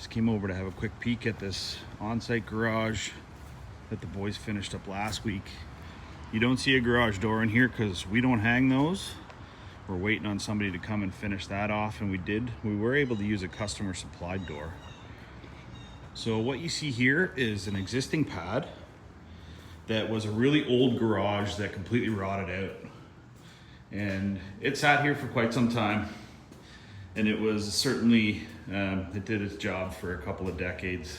Just came over to have a quick peek at this on-site garage that the boys finished up last week. You don't see a garage door in here because we don't hang those. We're waiting on somebody to come and finish that off, and we did. We were able to use a customer supplied door. So what you see here is an existing pad that was a really old garage that completely rotted out. And it sat here for quite some time. And it was certainly, it did its job for a couple of decades.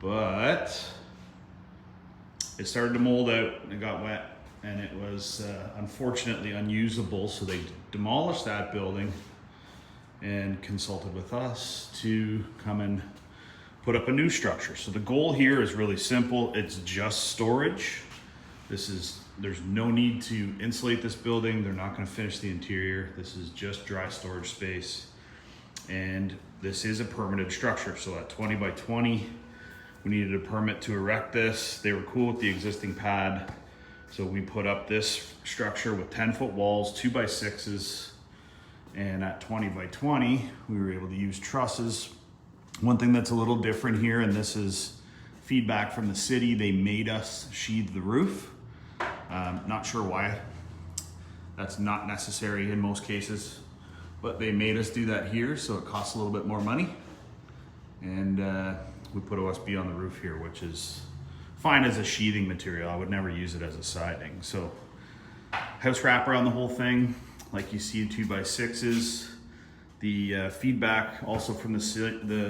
But it started to mold out and it got wet. And it was unfortunately unusable. So they demolished that building and consulted with us to come and put up a new structure. So the goal here is really simple. It's just storage. There's no need to insulate this building. They're not going to finish the interior. This is just dry storage space. And this is a permitted structure. So at 20 by 20, we needed a permit to erect this. They were cool with the existing pad. So we put up this structure with 10-foot walls, 2x6s. And at 20 by 20, we were able to use trusses. One thing that's a little different here, and this is feedback from the city, they made us sheathe the roof. Not sure why. That's not necessary in most cases, but they made us do that here, so it costs a little bit more money. And we put OSB on the roof here, which is fine as a sheathing material. I would never use it as a siding. So house wrap around the whole thing, like you see 2x6s. The feedback also from the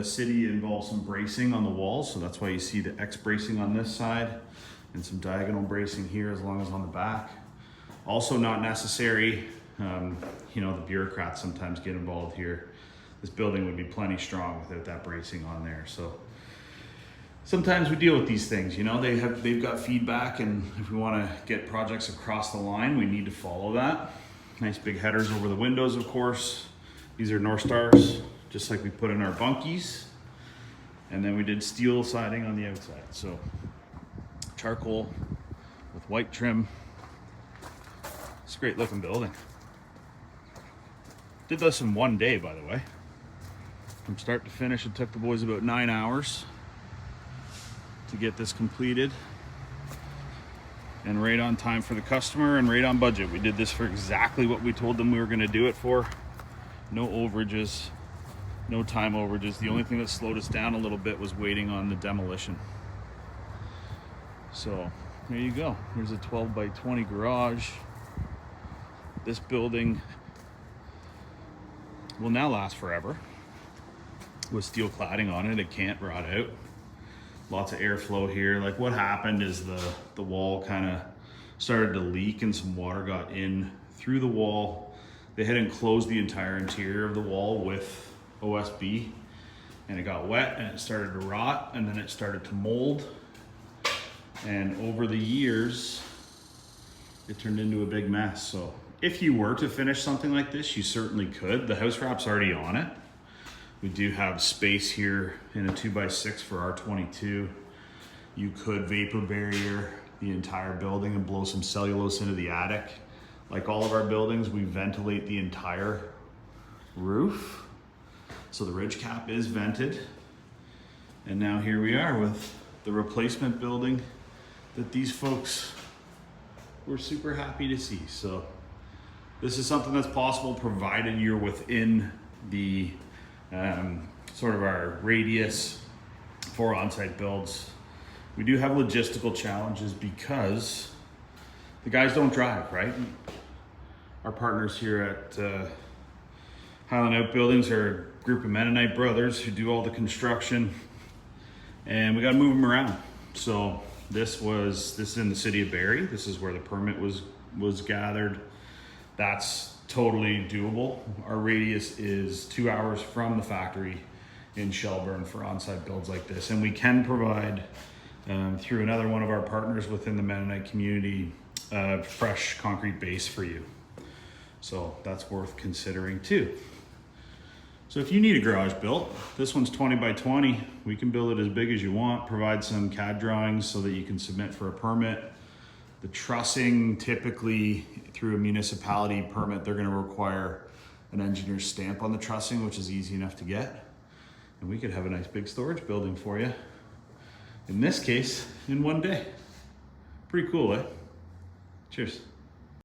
city involves some bracing on the walls, so that's why you see the X bracing on this side and some diagonal bracing here as long as on the back. Also not necessary, you know, the bureaucrats sometimes get involved here. This building would be plenty strong without that bracing on there. So sometimes we deal with these things, you know, they've got feedback, and if we want to get projects across the line, we need to follow that. Nice big headers over the windows, of course. These are North Stars, just like we put in our bunkies. And then we did steel siding on the outside. So charcoal with white trim. It's a great looking building. Did this in one day, by the way. From start to finish, it took the boys about 9 hours to get this completed. And right on time for the customer and right on budget. We did this for exactly what we told them we were gonna do it for. No overages, no time overages. The only thing that slowed us down a little bit was waiting on the demolition. So there you go. Here's a 12 by 20 garage. This building will now last forever. With steel cladding on it, it can't rot out. Lots of airflow here. Like what happened is the wall kind of started to leak and some water got in through the wall. They had enclosed the entire interior of the wall with OSB, and it got wet and it started to rot, and then it started to mold. And over the years, it turned into a big mess. So if you were to finish something like this, you certainly could. The house wrap's already on it. We do have space here in a 2x6 for R22. You could vapor barrier the entire building and blow some cellulose into the attic. Like all of our buildings, we ventilate the entire roof. So the ridge cap is vented. And now here we are with the replacement building that these folks were super happy to see. So this is something that's possible provided you're within the sort of our radius for on-site builds. We do have logistical challenges because the guys don't drive, right? Our partners here at Highland Outbuildings are a group of Mennonite brothers who do all the construction, and we got to move them around. So this is in the city of Barrie. This is where the permit was gathered. That's totally doable. Our radius is 2 hours from the factory in Shelburne for on-site builds like this, and we can provide through another one of our partners within the Mennonite community fresh concrete base for you. So that's worth considering too. So if you need a garage built, this one's 20 by 20. We can build it as big as you want, provide some CAD drawings so that you can submit for a permit. The trussing, typically through a municipality permit, they're gonna require an engineer's stamp on the trussing, which is easy enough to get. And we could have a nice big storage building for you. In this case, in one day. Pretty cool, eh? Cheers.